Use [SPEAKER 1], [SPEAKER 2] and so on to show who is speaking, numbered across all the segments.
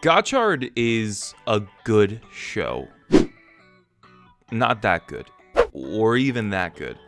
[SPEAKER 1] Gotchard is a good show. Not that good. Or even that good.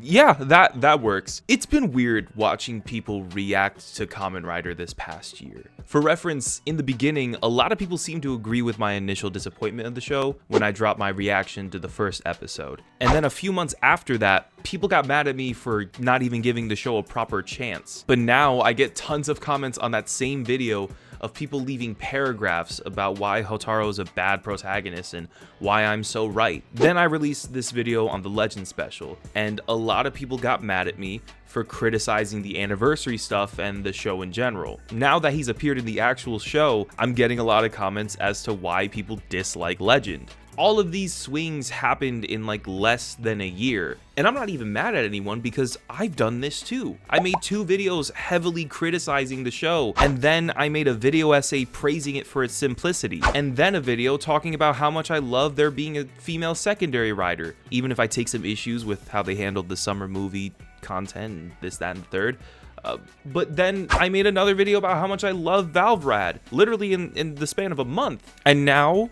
[SPEAKER 1] Yeah, that works. It's been weird watching people react to Kamen Rider this past year. For reference, in the beginning, a lot of people seemed to agree with my initial disappointment of the show when I dropped my reaction to the first episode. And then a few months after that, people got mad at me for not even giving the show a proper chance. But now I get tons of comments on that same video of people leaving paragraphs about why Hotaro is a bad protagonist and why I'm so right. Then I released this video on the Legend special, and a lot of people got mad at me for criticizing the anniversary stuff and the show in general. Now that he's appeared in the actual show, I'm getting a lot of comments as to why people dislike Legend. All of these swings happened in like less than a year, and I'm not even mad at anyone because I've done this too. I made 2 videos heavily criticizing the show, and then I made a video essay praising it for its simplicity, and then a video talking about how much I love there being a female secondary rider, even if I take some issues with how they handled the summer movie content and this, that, and the third. But then I made another video about how much I love Valvrad, literally in the span of a month, and now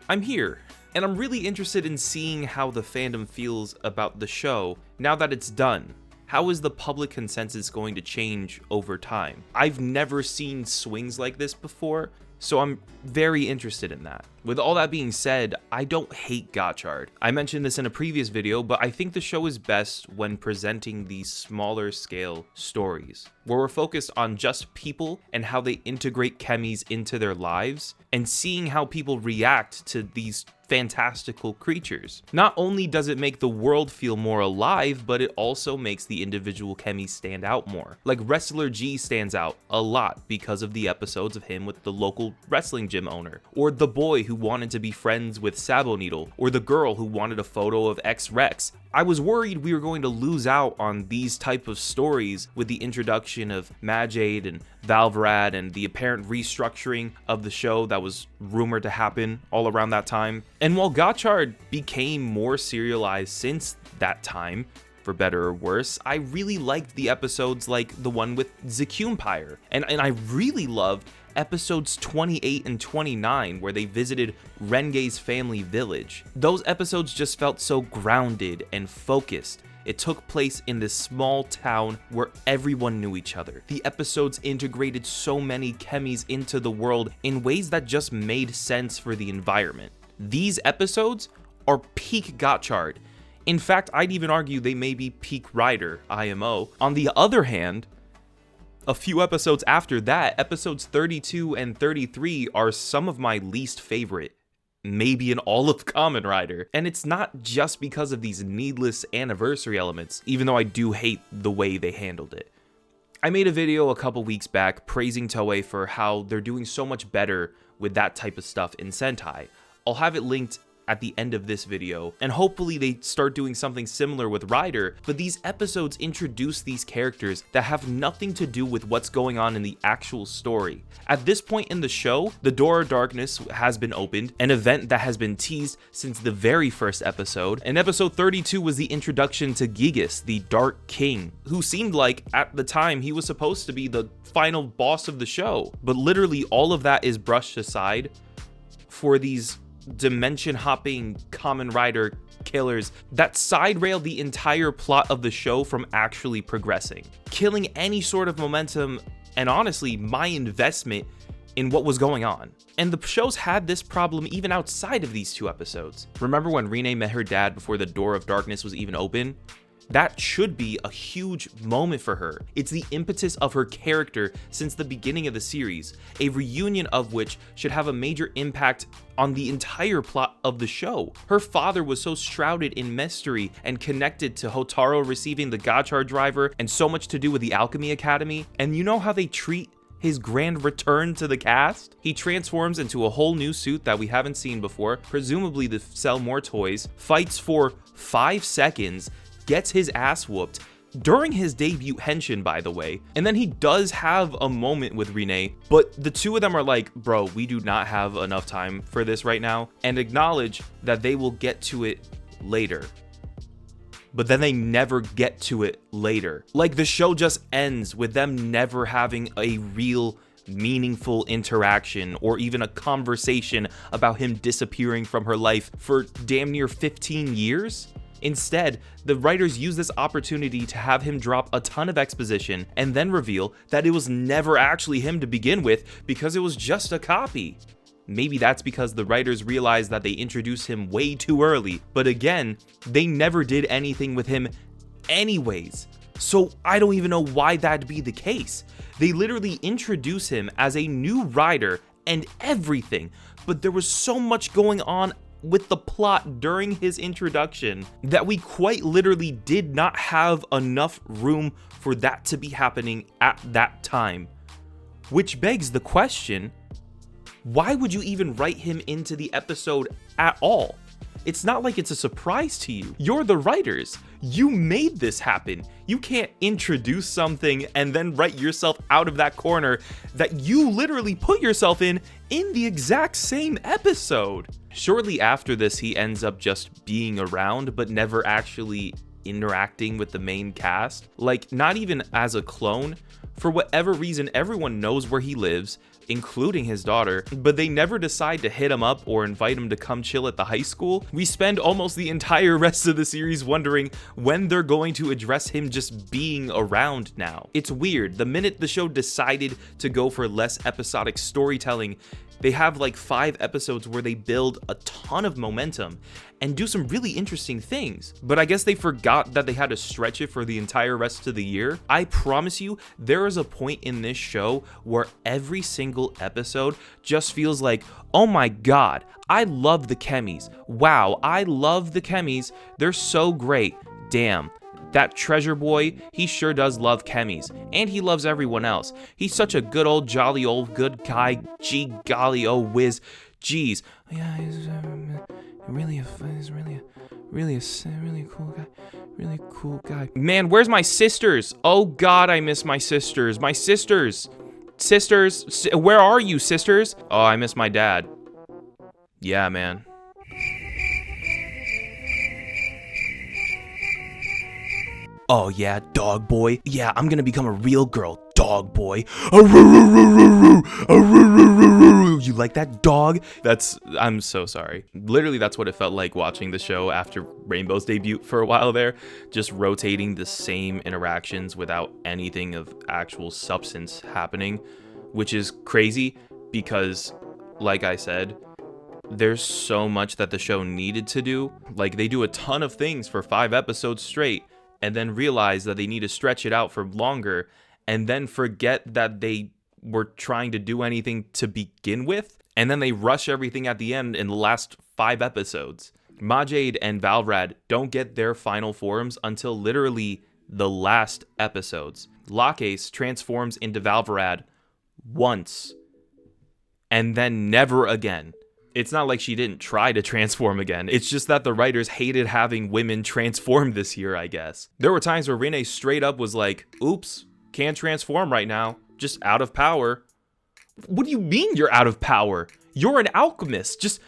[SPEAKER 1] I'm here, and I'm really interested in seeing how the fandom feels about the show now that it's done. How is the public consensus going to change over time? I've never seen swings like this before, so I'm very interested in that. With all that being said, I don't hate Gotchard. I mentioned this in a previous video, but I think the show is best when presenting these smaller scale stories, where we're focused on just people and how they integrate chemies into their lives, and seeing how people react to these fantastical creatures. Not only does it make the world feel more alive, but it also makes the individual chemies stand out more. Like Wrestler G stands out a lot because of the episodes of him with the local wrestling gym owner, or the boy who wanted to be friends with Sabo Needle, or the girl who wanted a photo of X-Rex. I was worried we were going to lose out on these type of stories with the introduction of Majade and Valvrad and the apparent restructuring of the show that was rumored to happen all around that time. And while Gotchard became more serialized since that time, for better or worse, I really liked the episodes like the one with Zekumpire, and I really loved episodes 28 and 29 where they visited Renge's family village. Those episodes just felt so grounded and focused. It took place in this small town where everyone knew each other. The episodes integrated so many chemies into the world in ways that just made sense for the environment. These episodes are peak Gotchard. In fact, I'd even argue they may be peak Rider, IMO. On the other hand, a few episodes after that, episodes 32 and 33 are some of my least favorite, maybe in all of Kamen Rider. And it's not just because of these needless anniversary elements, even though I do hate the way they handled it. I made a video a couple weeks back praising Toei for how they're doing so much better with that type of stuff in Sentai. I'll have it linked at the end of this video, and hopefully they start doing something similar with Rider, but these episodes introduce these characters that have nothing to do with what's going on in the actual story. At this point in the show, the Door of Darkness has been opened, an event that has been teased since the very first episode, and episode 32 was the introduction to Gigas, the Dark King, who seemed like, at the time, he was supposed to be the final boss of the show, but literally all of that is brushed aside for these dimension hopping Kamen Rider killers that side rail the entire plot of the show from actually progressing, killing any sort of momentum and honestly my investment in what was going on. And the show's had this problem even outside of these 2 episodes. Remember when Rinne met her dad before the Door of Darkness was even open? That should be a huge moment for her. It's the impetus of her character since the beginning of the series, a reunion of which should have a major impact on the entire plot of the show. Her father was so shrouded in mystery and connected to Hotaro receiving the Gotchard driver and so much to do with the Alchemy Academy. And you know how they treat his grand return to the cast? He transforms into a whole new suit that we haven't seen before, presumably to sell more toys, fights for 5 seconds, gets his ass whooped during his debut henshin, by the way, and then he does have a moment with Rinne, but the 2 of them are like, bro, we do not have enough time for this right now, and acknowledge that they will get to it later. but then they never get to it later. Like, the show just ends with them never having a real meaningful interaction or even a conversation about him disappearing from her life for damn near 15 years. Instead, the writers use this opportunity to have him drop a ton of exposition and then reveal that it was never actually him to begin with because it was just a copy. Maybe that's because the writers realized that they introduced him way too early, but again, they never did anything with him anyways. So I don't even know why that'd be the case. They literally introduce him as a new rider and everything, but there was so much going on with the plot during his introduction that we quite literally did not have enough room for that to be happening at that time. Which begs the question, why would you even write him into the episode at all? It's not like it's a surprise to you. You're the writers. You made this happen. You can't introduce something and then write yourself out of that corner that you literally put yourself in the exact same episode. Shortly after this, he ends up just being around, but never actually interacting with the main cast. Like, not even as a clone. For whatever reason, everyone knows where he lives, including his daughter, but they never decide to hit him up or invite him to come chill at the high school. We spend almost the entire rest of the series wondering when they're going to address him just being around now. It's weird. The minute the show decided to go for less episodic storytelling, they have like 5 episodes where they build a ton of momentum and do some really interesting things. But I guess they forgot that they had to stretch it for the entire rest of the year. I promise you, there is a point in this show where every single episode just feels like, oh my god, I love the Chemys. Wow, I love the Chemys. They're so great. Damn. That treasure boy, he sure does love Chemys, and he loves everyone else. He's such a good old jolly old good guy, gee golly oh whiz, geez. Yeah, he's really cool guy. Man, where's my sisters? Oh god, I miss my sisters. My sisters. Sisters, where are you, sisters? Oh, I miss my dad. Yeah, man. Oh yeah, dog boy. Yeah, I'm gonna become a real girl, dog boy. You like that, dog? I'm so sorry. Literally, that's what it felt like watching the show after Rainbow's debut for a while there. Just rotating the same interactions without anything of actual substance happening, which is crazy because, like I said, there's so much that the show needed to do. Like, they do a ton of things for 5 episodes straight, and then realize that they need to stretch it out for longer, and then forget that they were trying to do anything to begin with, and then they rush everything at the end in the last 5 episodes. Majade and Valvrad don't get their final forms until literally the last episodes. Lacace transforms into Valvrad once, and then never again. It's not like she didn't try to transform again. It's just that the writers hated having women transform this year, I guess. There were times where Rinne straight up was like, oops, can't transform right now. Just out of power. What do you mean you're out of power? You're an alchemist. Just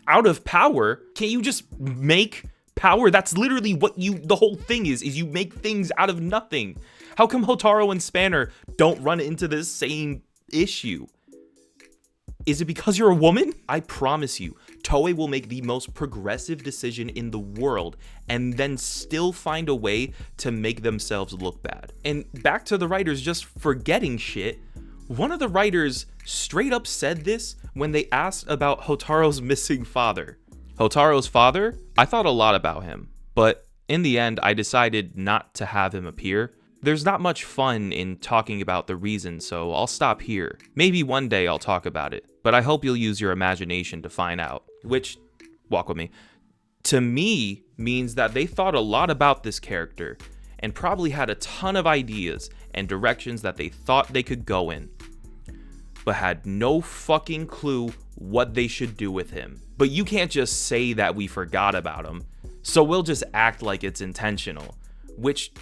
[SPEAKER 1] out of power? Can't you just make power? That's literally what the whole thing is you make things out of nothing. How come Hotaro and Spanner don't run into this same issue? Is it because you're a woman? I promise you, Toei will make the most progressive decision in the world and then still find a way to make themselves look bad. And back to the writers just forgetting shit. One of the writers straight up said this when they asked about Hotaro's missing father. Hotaro's father? I thought a lot about him, but in the end, I decided not to have him appear. There's not much fun in talking about the reason, so I'll stop here. Maybe one day I'll talk about it, but I hope you'll use your imagination to find out. Which, walk with me, to me means that they thought a lot about this character and probably had a ton of ideas and directions that they thought they could go in, but had no fucking clue what they should do with him. But you can't just say that we forgot about him, so we'll just act like it's intentional, which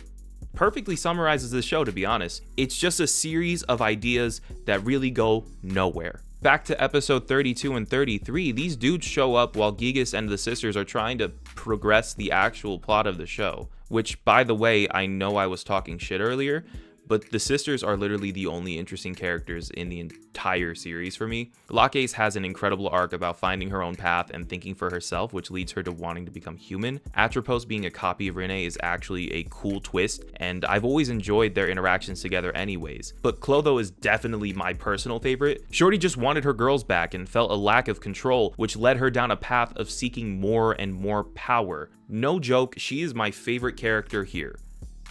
[SPEAKER 1] perfectly summarizes the show, to be honest. It's just a series of ideas that really go nowhere. Back to episode 32 and 33, these dudes show up while Gigas and the sisters are trying to progress the actual plot of the show. Which, by the way, I know I was talking shit earlier, but the sisters are literally the only interesting characters in the entire series for me. Laque's has an incredible arc about finding her own path and thinking for herself, which leads her to wanting to become human. Atropos being a copy of Rinne is actually a cool twist, and I've always enjoyed their interactions together anyways. But Clotho is definitely my personal favorite. Shorty just wanted her girls back and felt a lack of control, which led her down a path of seeking more and more power. No joke, she is my favorite character here.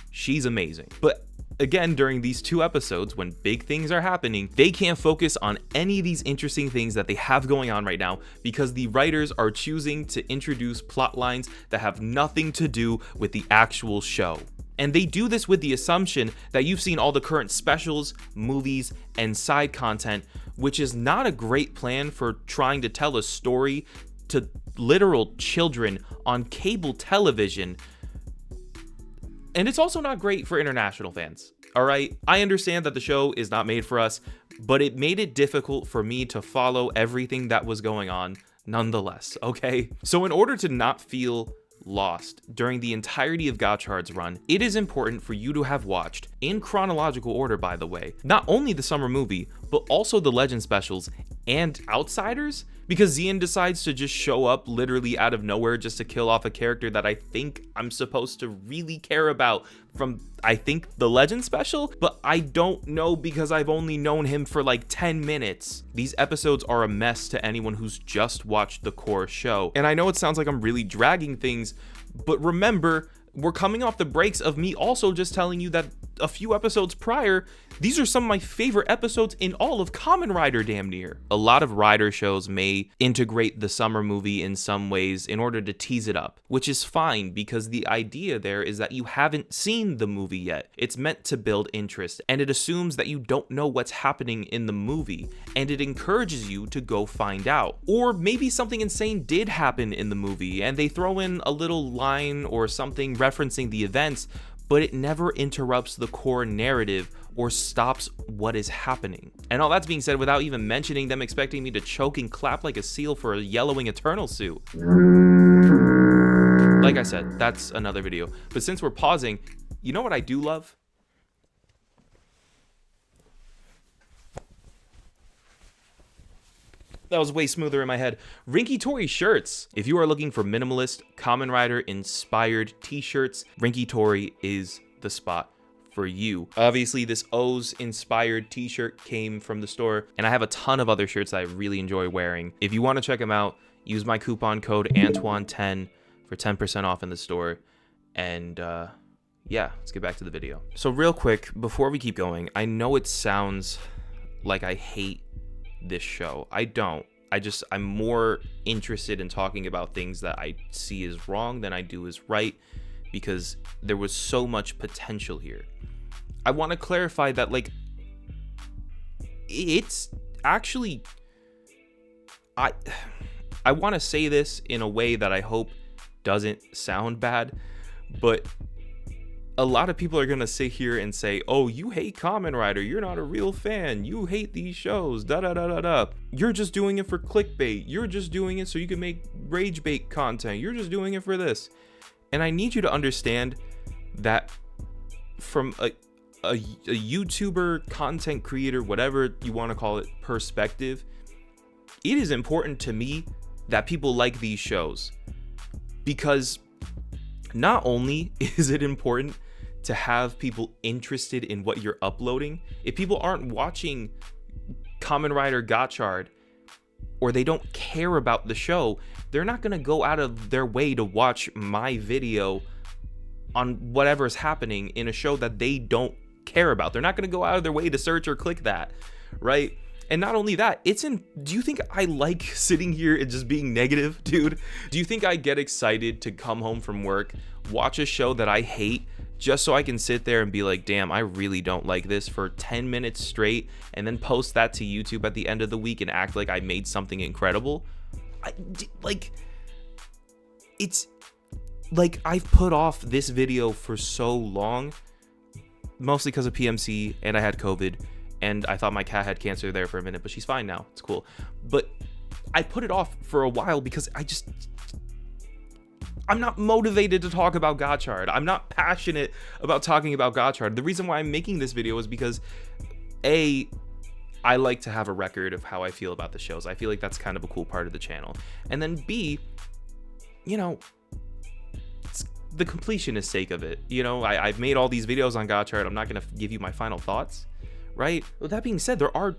[SPEAKER 1] She's amazing. But again, during these 2 episodes, when big things are happening, they can't focus on any of these interesting things that they have going on right now because the writers are choosing to introduce plot lines that have nothing to do with the actual show. And they do this with the assumption that you've seen all the current specials, movies, and side content, which is not a great plan for trying to tell a story to literal children on cable television. And it's also not great for international fans, all right? I understand that the show is not made for us, but it made it difficult for me to follow everything that was going on nonetheless, okay? So in order to not feel lost during the entirety of Gotchard's run, it is important for you to have watched, in chronological order by the way, not only the summer movie, but also the Legend specials and Outsiders, because Xian decides to just show up literally out of nowhere just to kill off a character that I think I'm supposed to really care about from, I think, the Legend special, but I don't know because I've only known him for like 10 minutes. These episodes are a mess to anyone who's just watched the core show. And I know it sounds like I'm really dragging things, but remember, we're coming off the breaks of me also just telling you that a few episodes prior, these are some of my favorite episodes in all of Kamen Rider damn near. A lot of Rider shows may integrate the summer movie in some ways in order to tease it up, which is fine because the idea there is that you haven't seen the movie yet. It's meant to build interest, and it assumes that you don't know what's happening in the movie, and it encourages you to go find out. Or maybe something insane did happen in the movie, and they throw in a little line or something referencing the events, but it never interrupts the core narrative or stops what is happening. And all that's being said without even mentioning them expecting me to choke and clap like a seal for a yellowing Eternal suit. Like I said, that's another video. But since we're pausing, you know what I do love? That was way smoother in my head. Rinky Tori shirts. If you are looking for minimalist Kamen Rider inspired t-shirts, Rinky Tori is the spot for you. Obviously, this O's inspired t-shirt came from the store, and I have a ton of other shirts that I really enjoy wearing. If you want to check them out, use my coupon code Antwan10 for 10% off in the store. And yeah, let's get back to the video. So real quick, before we keep going, I know it sounds like I hate this show. I don't. I'm more interested in talking about things that I see as wrong than I do as right, because there was so much potential here. I want to clarify that, like, it's actually, I want to say this in a way that I hope doesn't sound bad, but a lot of people are going to sit here and say, oh, you hate Kamen Rider, you're not a real fan, you hate these shows, da-da-da-da-da. You're just doing it for clickbait, you're just doing it so you can make rage bait content, you're just doing it for this. And I need you to understand that from a YouTuber, content creator, whatever you want to call it, perspective, it is important to me that people like these shows, because not only is it important to have people interested in what you're uploading, if people aren't watching Kamen Rider Gotchard or they don't care about the show, they're not going to go out of their way to watch my video on whatever's happening in a show that they don't care about. They're not going to go out of their way to search or click that, right? And not only that, do you think I like sitting here and just being negative, dude? Do you think I get excited to come home from work, watch a show that I hate, just so I can sit there and be like, damn, I really don't like this for 10 minutes straight, and then post that to YouTube at the end of the week and act like I made something incredible? It's like I've put off this video for so long, mostly because of PMC, and I had COVID. And I thought my cat had cancer there for a minute, but she's fine now. It's cool. But I put it off for a while because I'm not motivated to talk about Gotchard. I'm not passionate about talking about Gotchard. The reason why I'm making this video is because A, I like to have a record of how I feel about the shows. I feel like that's kind of a cool part of the channel. And then B, you know, it's the completionist sake of it. You know, I've made all these videos on Gotchard. I'm not going to give you my final thoughts, right? With that being said, there are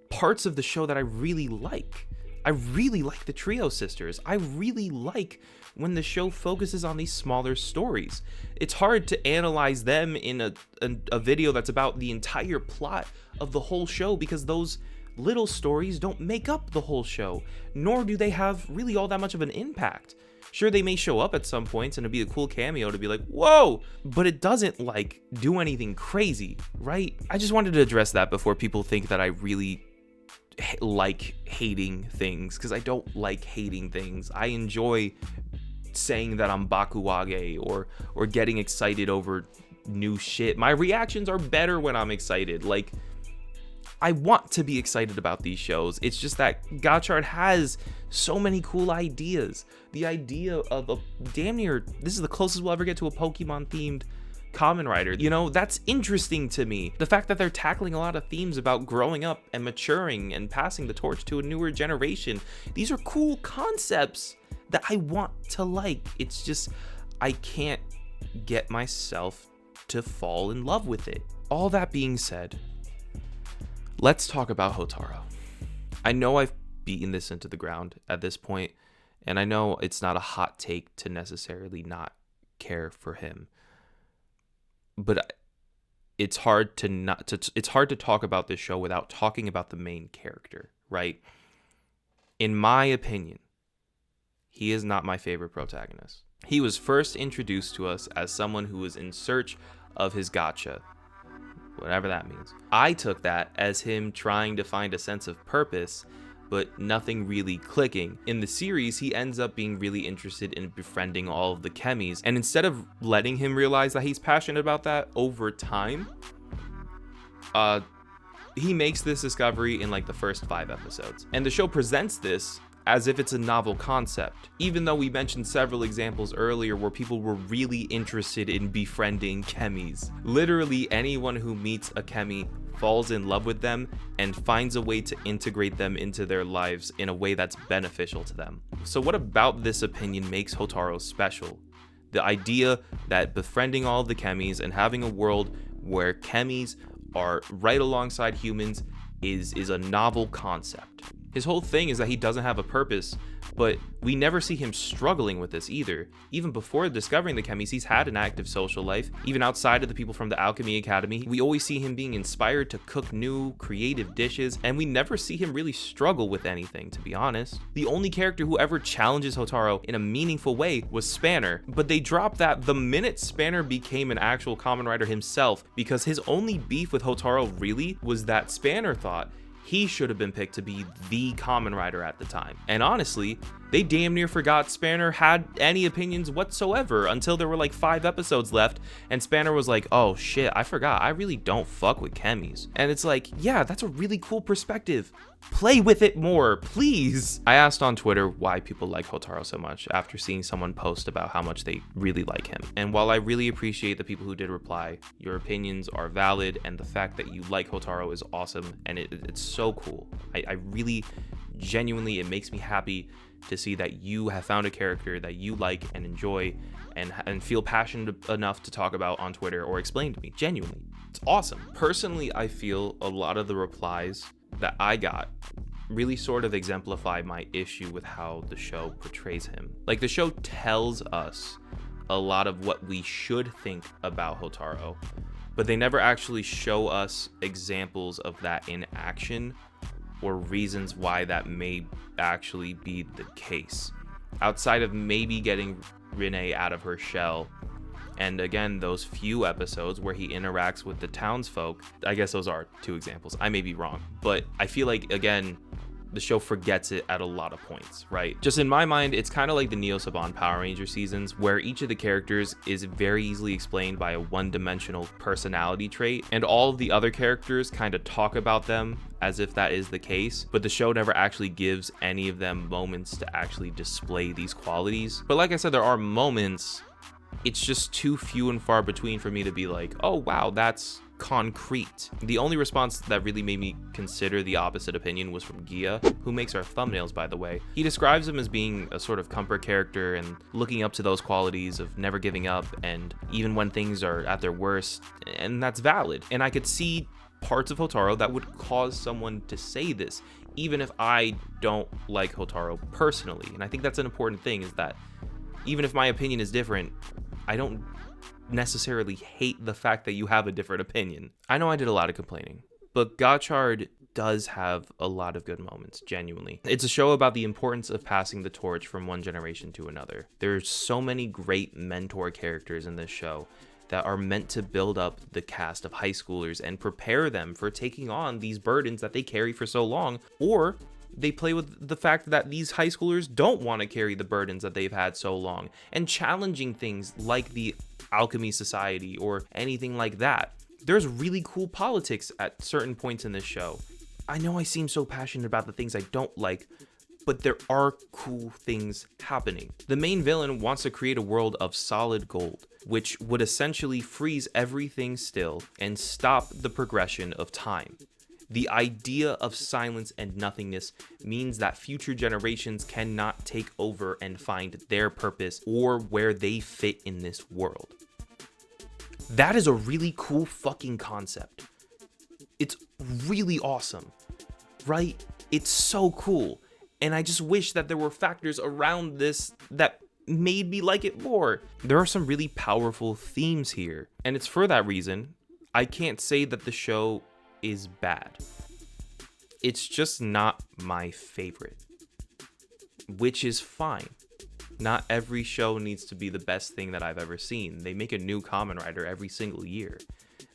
[SPEAKER 1] parts of the show that I really like. I really like the trio sisters. I really like when the show focuses on these smaller stories. It's hard to analyze them in a video that's about the entire plot of the whole show because those little stories don't make up the whole show, nor do they have really all that much of an impact. Sure, they may show up at some points and it'd be a cool cameo to be like, whoa, but it doesn't like do anything crazy, right? I just wanted to address that before people think that I really like hating things, because I don't like hating things. I enjoy saying that I'm bakuwage or getting excited over new shit. My reactions are better when I'm excited. Like, I want to be excited about these shows. It's just that Gotchard has so many cool ideas. The idea of a damn near, this is the closest we'll ever get to a Pokemon themed Kamen Rider. You know, that's interesting to me. The fact that they're tackling a lot of themes about growing up and maturing and passing the torch to a newer generation. These are cool concepts that I want to like. It's just, I can't get myself to fall in love with it. All that being said, let's talk about Houtaro. I know I've beaten this into the ground at this point, and I know it's not a hot take to necessarily not care for him. But it's hard to it's hard to talk about this show without talking about the main character, right? In my opinion, he is not my favorite protagonist. He was first introduced to us as someone who was in search of his gotcha, whatever that means. I took that as him trying to find a sense of purpose, but nothing really clicking. In the series, he ends up being really interested in befriending all of the Chemys, and instead of letting him realize that he's passionate about that over time, he makes this discovery in like the first 5 episodes. And the show presents this as if it's a novel concept, even though we mentioned several examples earlier where people were really interested in befriending Chemys. Literally anyone who meets a Chemy falls in love with them and finds a way to integrate them into their lives in a way that's beneficial to them. So what about this opinion makes Houtaro special? The idea that befriending all of the Chemys and having a world where Chemys are right alongside humans is a novel concept. His whole thing is that he doesn't have a purpose, but we never see him struggling with this either. Even before discovering the Chemys, he's had an active social life. Even outside of the people from the Alchemy Academy, we always see him being inspired to cook new, creative dishes, and we never see him really struggle with anything, to be honest. The only character who ever challenges Houtaro in a meaningful way was Spanner, but they dropped that the minute Spanner became an actual Kamen Rider himself, because his only beef with Houtaro really was that Spanner thought he should have been picked to be the Kamen Rider at the time. And honestly, they damn near forgot Spanner had any opinions whatsoever until there were like 5 episodes left and Spanner was like, oh shit, I forgot, I really don't fuck with Chemys. And it's like, yeah, that's a really cool perspective. Play with it more, please. I asked on Twitter why people like Houtaro so much after seeing someone post about how much they really like him. And while I really appreciate the people who did reply, your opinions are valid and the fact that you like Houtaro is awesome and it's so cool. I really, genuinely, it makes me happy to see that you have found a character that you like and enjoy and feel passionate enough to talk about on Twitter or explain to me. Genuinely, it's awesome. Personally, I feel a lot of the replies that I got really sort of exemplify my issue with how the show portrays him. Like, the show tells us a lot of what we should think about Houtaro, but they never actually show us examples of that in action or reasons why that may actually be the case. Outside of maybe getting Rinne out of her shell, and again, those few episodes where he interacts with the townsfolk, I guess those are 2 examples. I may be wrong, but I feel like, again, the show forgets it at a lot of points, right? Just in my mind, it's kind of like the Neo Saban Power Ranger seasons, where each of the characters is very easily explained by a one-dimensional personality trait, and all of the other characters kind of talk about them as if that is the case, but the show never actually gives any of them moments to actually display these qualities. But like I said, there are moments. It's just too few and far between for me to be like, oh wow, that's concrete. The only response that really made me consider the opposite opinion was from Gia, who makes our thumbnails, by the way. He describes him as being a sort of comfort character and looking up to those qualities of never giving up, and even when things are at their worst, and that's valid. And I could see parts of Hotaro that would cause someone to say this, even if I don't like Hotaro personally. And I think that's an important thing, is that even if my opinion is different, I don't necessarily hate the fact that you have a different opinion. I know I did a lot of complaining, but Gotchard does have a lot of good moments, genuinely. It's a show about the importance of passing the torch from one generation to another. There's so many great mentor characters in this show that are meant to build up the cast of high schoolers and prepare them for taking on these burdens that they carry for so long, or they play with the fact that these high schoolers don't want to carry the burdens that they've had so long, and challenging things like the Alchemy Society or anything like that. There's really cool politics at certain points in this show. I know I seem so passionate about the things I don't like, but there are cool things happening. The main villain wants to create a world of solid gold, which would essentially freeze everything still and stop the progression of time. The idea of silence and nothingness means that future generations cannot take over and find their purpose or where they fit in this world. That is a really cool fucking concept. It's really awesome, right? It's so cool. And I just wish that there were factors around this that made me like it more. There are some really powerful themes here, and it's for that reason I can't say that the show is bad. It's just not my favorite, which is fine. Not every show needs to be the best thing that I've ever seen. They make a new Kamen Rider every single year.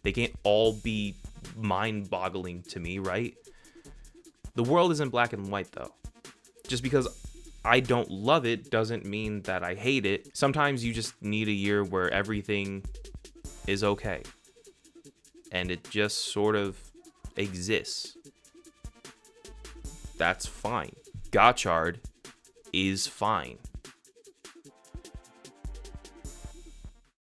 [SPEAKER 1] They can't all be mind-boggling to me, right? The world isn't black and white, though. Just because I don't love it doesn't mean that I hate it. Sometimes you just need a year where everything is okay, and it just sort of exists. That's fine. Gotchard is fine.